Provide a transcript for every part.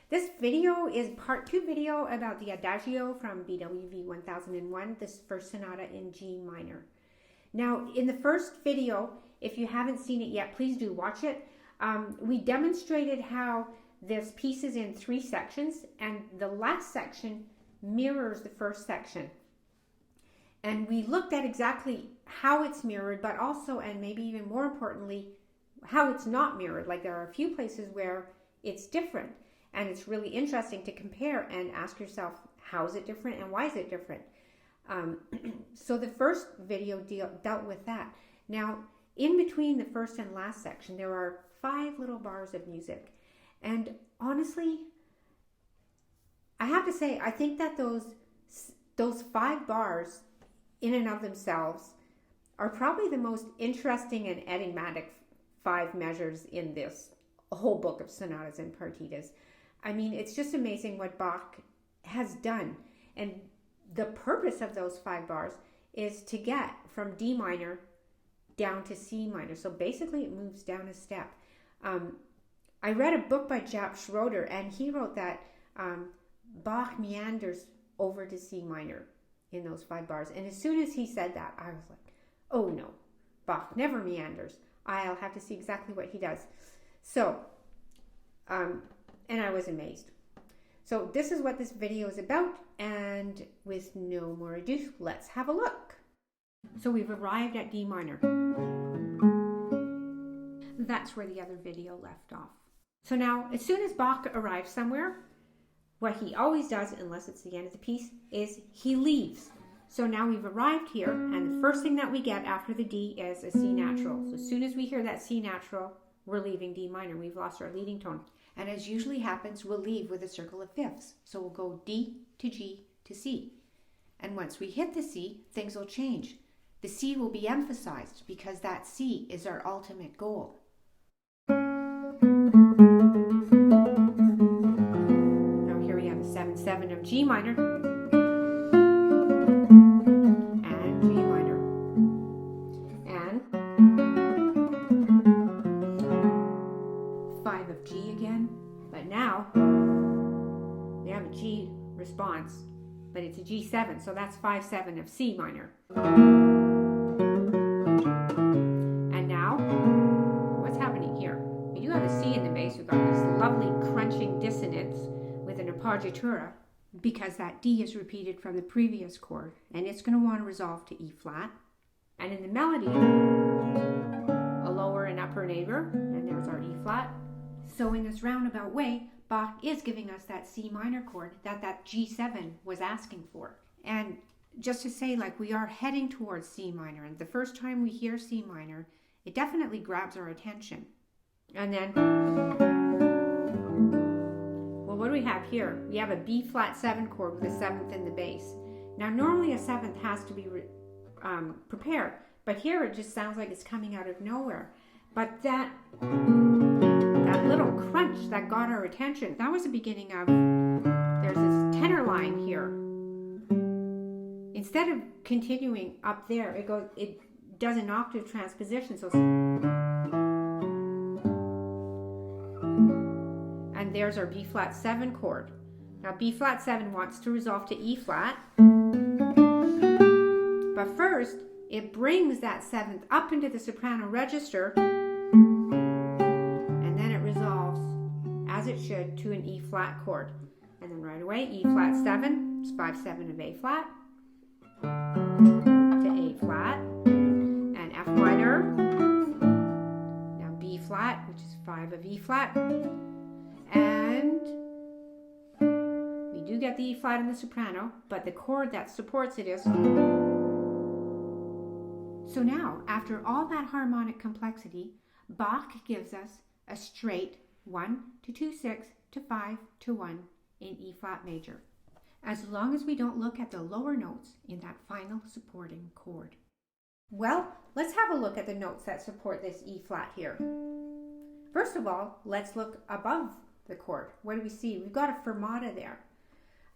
This video is part 2 video about the Adagio from BWV 1001, this first sonata in G minor. Now, in the first video, if you haven't seen it yet, please do watch it. We demonstrated how this piece is in 3 sections, and the last section mirrors the first section. And we looked at exactly how it's mirrored, but also, and maybe even more importantly, how it's not mirrored. Like there are a few places where it's different. And it's really interesting to compare and ask yourself, how is it different and why is it different? So the first video dealt with that. Now, in between the first and last section, there are 5 little bars of music. And honestly, I have to say, I think that those 5 bars in and of themselves are probably the most interesting and enigmatic 5 measures in this whole book of sonatas and partitas. I mean, it's just amazing what Bach has done. And the purpose of those 5 bars is to get from D minor down to C minor. So basically it moves down a step. I read a book by Jaap Schroeder, and he wrote that Bach meanders over to C minor in those 5 bars. And as soon as he said that, I was like, oh no, Bach never meanders. I'll have to see exactly what he does. So, and I was amazed. So this is what this video is about, and with no more ado, let's have a look. So we've arrived at D minor. That's where the other video left off. So now, as soon as Bach arrives somewhere, what he always does, unless it's the end of the piece, is he leaves. So now we've arrived here, and the first thing that we get after the D is a C natural. So as soon as we hear that C natural, we're leaving D minor. We've lost our leading tone. And as usually happens, we'll leave with a circle of fifths. So we'll go D to G to C. And once we hit the C, things will change. The C will be emphasized because that C is our ultimate goal. Now here we have the 7/7 of G minor. And G minor. And 5 of G again. But now we have a G response, but it's a G7, so that's 5/7 of C minor. And now, what's happening here? We do have a C in the bass. We've got this lovely crunching dissonance with an appoggiatura, because that D is repeated from the previous chord, and it's going to want to resolve to E flat. And in the melody, a lower and upper neighbor, and there's our E flat. So in this roundabout way, Bach is giving us that C minor chord that G7 was asking for. And just to say, like, we are heading towards C minor, and the first time we hear C minor, it definitely grabs our attention. And then, well, what do we have here? We have a B flat 7 chord with a 7th in the bass. Now, normally a 7th has to be prepared, but here it just sounds like it's coming out of nowhere. But that little crunch that got our attention, that was the beginning of, there's this tenor line here. Instead of continuing up there, it does an octave transposition. So, and there's our B flat 7 chord. Now B flat 7 wants to resolve to E flat, but first it brings that 7th up into the soprano register, and then it resolves as it should to an E flat chord. And then right away, E flat 7 is 5/7 of A flat to A flat, and F minor, now B flat, which is 5 of E flat, and we do get the E flat in the soprano, but the chord that supports it is. So now, after all that harmonic complexity, Bach gives us a straight 1 to 2 6 to 5 to 1 in E flat major, as long as we don't look at the lower notes in that final supporting chord. Well, let's have a look at the notes that support this E flat here. First of all, let's look above the chord. What do we see? We've got a fermata there.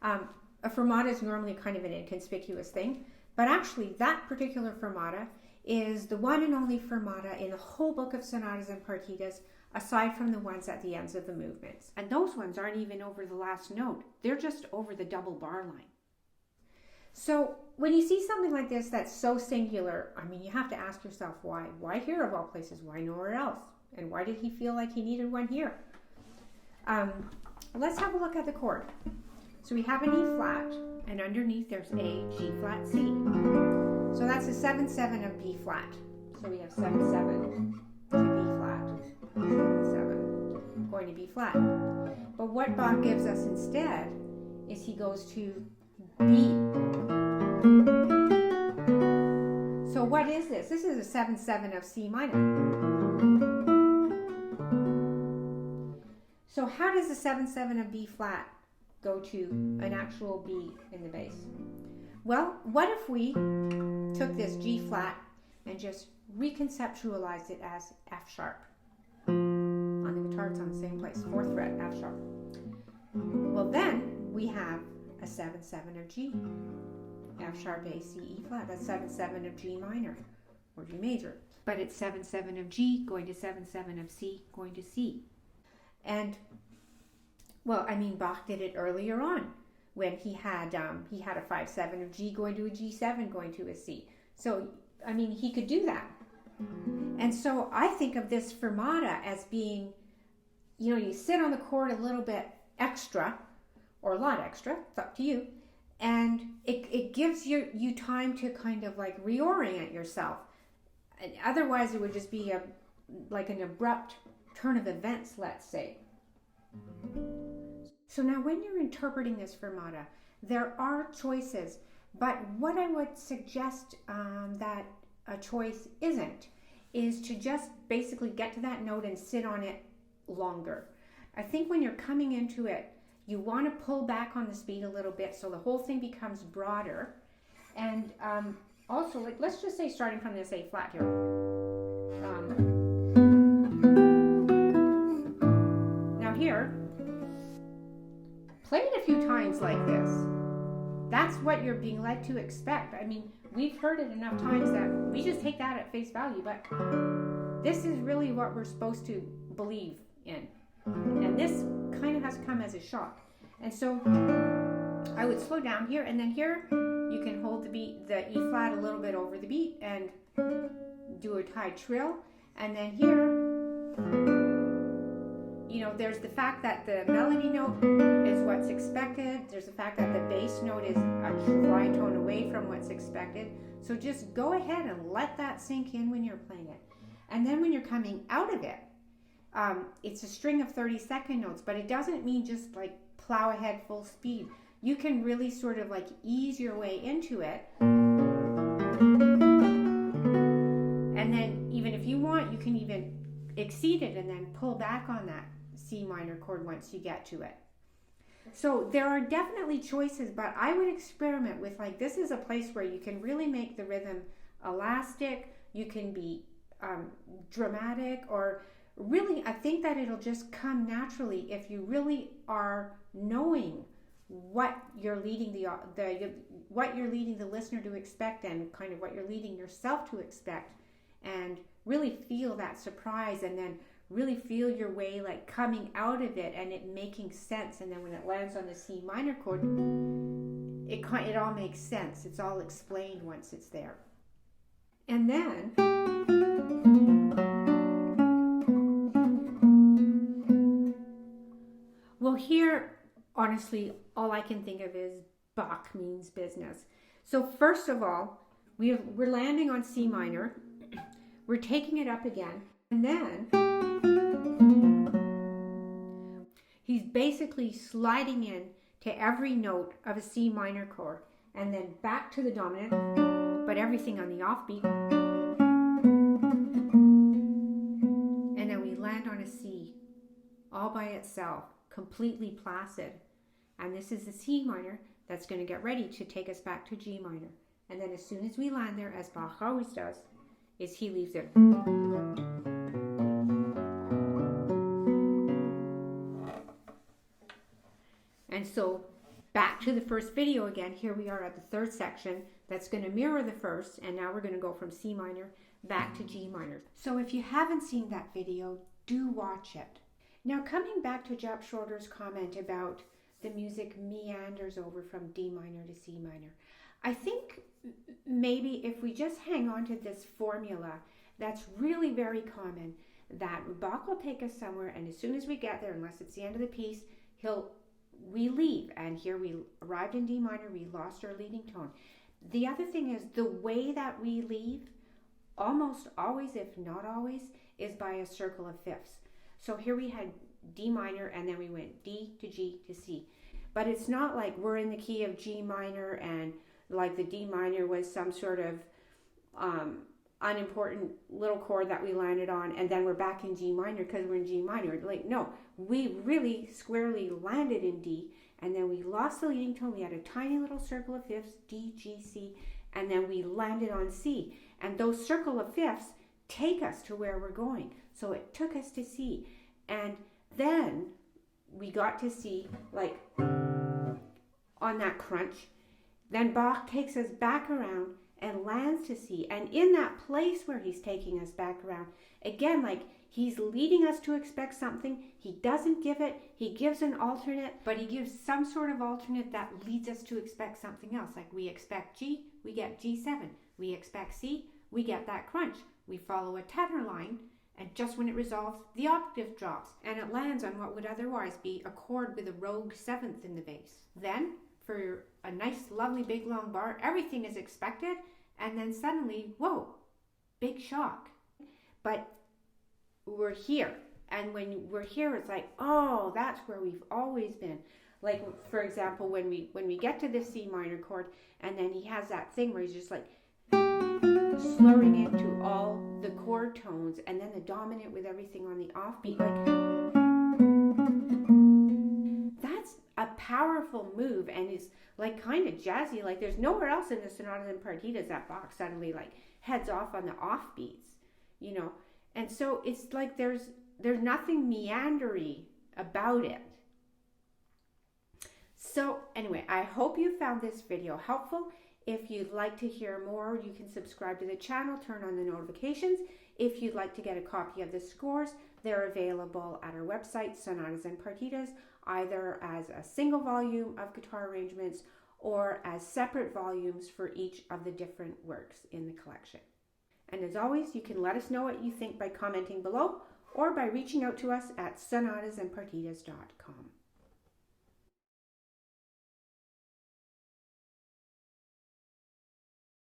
A fermata is normally kind of an inconspicuous thing, but actually that particular fermata is the one and only fermata in the whole book of sonatas and partitas aside from the ones at the ends of the movements. And those ones aren't even over the last note. They're just over the double bar line. So when you see something like this that's so singular, I mean, you have to ask yourself why. Why here of all places? Why nowhere else? And why did he feel like he needed one here? Let's have a look at the chord. So we have an E flat, and underneath there's A, G flat, C. So that's a 7/7 of B flat. So we have 7/7 to B flat, 7/7 going to B flat. But what Bach gives us instead is he goes to B. So what is this? This is a 7/7 of C minor. So how does the 7/7 of B flat go to an actual B in the bass? Well, what if we took this G flat and just reconceptualized it as F sharp? On the guitar it's on the same place, 4th fret, F sharp. Well, then we have a 7/7 of G. F sharp, A, C, E flat. That's 7/7 of G minor or G major. But it's 7/7 of G going to 7/7 of C going to C. And, well, I mean, Bach did it earlier on when he had a 5/7 of G going to a G7 going to a C. So, I mean, he could do that. And so I think of this fermata as being, you know, you sit on the chord a little bit extra, or a lot extra, it's up to you, and it gives you time to kind of like reorient yourself. And otherwise it would just be like an abrupt turn of events, let's say. So now when you're interpreting this fermata, there are choices, but what I would suggest that a choice isn't is to just basically get to that note and sit on it longer. I think when you're coming into it, you want to pull back on the speed a little bit so the whole thing becomes broader. And also, like, let's just say starting from this A flat here. Now here, play it a few times like this. That's what you're being led to expect. I mean, we've heard it enough times that we just take that at face value, but this is really what we're supposed to believe in. And this kind of has come as a shock. And so I would slow down here, and then here you can hold the beat, the E flat a little bit over the beat and do a high trill. And then here, you know, there's the fact that the melody note is what's expected. There's the fact that the bass note is a dry tone away from what's expected. So just go ahead and let that sink in when you're playing it. And then when you're coming out of it, it's a string of 30-second notes, but it doesn't mean just like plow ahead full speed. You can really sort of like ease your way into it. And then even if you want, you can even exceed it and then pull back on that C minor chord once you get to it. So there are definitely choices, but I would experiment with, like, this is a place where you can really make the rhythm elastic, you can be dramatic, or really, I think that it'll just come naturally if you really are knowing what you're leading what you're leading the listener to expect, and kind of what you're leading yourself to expect, and really feel that surprise, and then really feel your way like coming out of it and it making sense. And then when it lands on the C minor chord, it all makes sense. It's all explained once it's there. And then well, here, honestly, all I can think of is Bach means business. So first of all, we're landing on C minor. We're taking it up again. And then he's basically sliding in to every note of a C minor chord. And then back to the dominant, but everything on the offbeat. And then we land on a C all by itself, completely placid. And this is the C minor that's going to get ready to take us back to G minor. And then as soon as we land there, as Bach always does, is he leaves it. And so back to the first video again. Here we are at the third section that's going to mirror the first, and now we're going to go from C minor back to G minor. So if you haven't seen that video, do watch it. Now, coming back to Jap Schroeder's comment about the music meanders over from D minor to C minor, I think maybe if we just hang on to this formula that's really very common, that Bach will take us somewhere, and as soon as we get there, unless it's the end of the piece, we leave, and here we arrived in D minor, we lost our leading tone. The other thing is the way that we leave, almost always, if not always, is by a circle of fifths. So here we had D minor, and then we went D to G to C. But it's not like we're in the key of G minor and like the D minor was some sort of unimportant little chord that we landed on, and then we're back in G minor because we're in G minor. Like, no, we really squarely landed in D, and then we lost the leading tone. We had a tiny little circle of fifths, D, G, C, and then we landed on C. And those circle of fifths take us to where we're going. So it took us to C. And then we got to C, like on that crunch. Then Bach takes us back around and lands to C. And in that place where he's taking us back around, again, like he's leading us to expect something. He doesn't give it. He gives an alternate, but he gives some sort of alternate that leads us to expect something else. Like we expect G, we get G7. We expect C, we get that crunch. We follow a tenor line, and just when it resolves, the octave drops, and it lands on what would otherwise be a chord with a rogue seventh in the bass. Then, for a nice, lovely, big, long bar, everything is expected, and then suddenly, whoa, big shock. But we're here, and when we're here, it's like, oh, that's where we've always been. Like, for example, when we get to the C minor chord, and then he has that thing where he's just like slurring into all the chord tones, and then the dominant with everything on the offbeat, like that's a powerful move, and it's like kind of jazzy. Like there's nowhere else in the sonatas and partitas that Bach suddenly like heads off on the offbeats, you know. And so it's like there's nothing meandery about it. So anyway, I hope you found this video helpful. If you'd like to hear more, you can subscribe to the channel, turn on the notifications. If you'd like to get a copy of the scores, they're available at our website, Sonatas and Partitas, either as a single volume of guitar arrangements or as separate volumes for each of the different works in the collection. And as always, you can let us know what you think by commenting below or by reaching out to us at sonatasandpartitas.com.